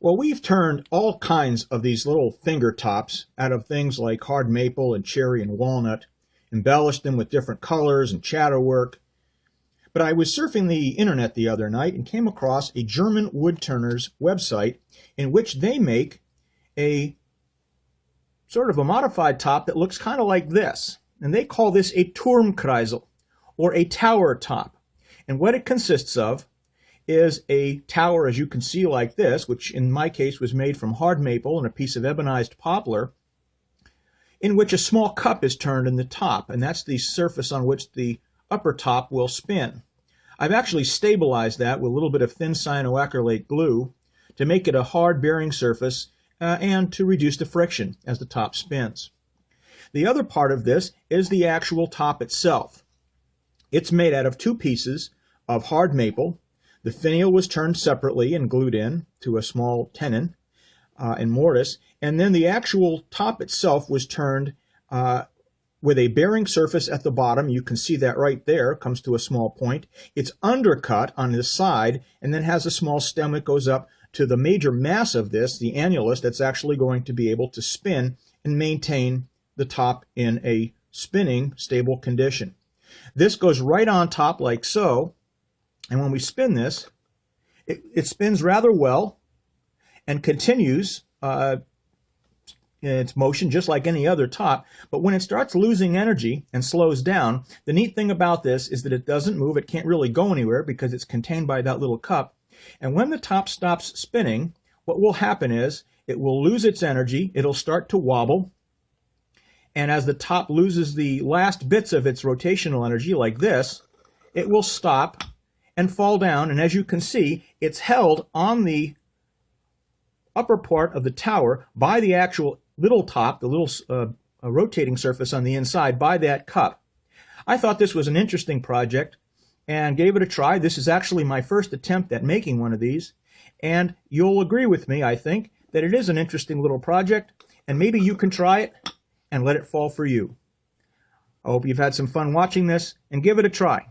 Well, we've turned all kinds of these little finger tops out of things like hard maple and cherry and walnut, embellished them with different colors and shadow work. But I was surfing the internet the other night and came across a German woodturner's website in which they make a sort of a modified top that looks kind of like this. And they call this a Turmkreisel, or a tower top. And what it consists of is a tower, as you can see, like this, which in my case was made from hard maple and a piece of ebonized poplar, in which a small cup is turned in the top, and that's the surface on which the upper top will spin. I've actually stabilized that with a little bit of thin cyanoacrylate glue to make it a hard bearing surface and to reduce the friction as the top spins. The other part of this is the actual top itself. It's made out of two pieces of hard maple. The finial was turned separately and glued in to a small tenon and mortise, and then the actual top itself was turned with a bearing surface at the bottom. You can see that right there, comes to a small point. It's undercut on the side and then has a small stem that goes up to the major mass of this, the annulus, that's actually going to be able to spin and maintain the top in a spinning, stable condition. This goes right on top like so. And when we spin this, it spins rather well and continues in its motion just like any other top. But when it starts losing energy and slows down, the neat thing about this is that it doesn't move. It can't really go anywhere because it's contained by that little cup. And when the top stops spinning, what will happen is it will lose its energy. It'll start to wobble. And as the top loses the last bits of its rotational energy like this, it will stop and fall down, and as you can see, it's held on the upper part of the tower by the actual little top, the little rotating surface on the inside, by that cup. I thought this was an interesting project and gave it a try. This is actually my first attempt at making one of these, and you'll agree with me, I think, that it is an interesting little project, and maybe you can try it and let it fall for you. I hope you've had some fun watching this, and give it a try.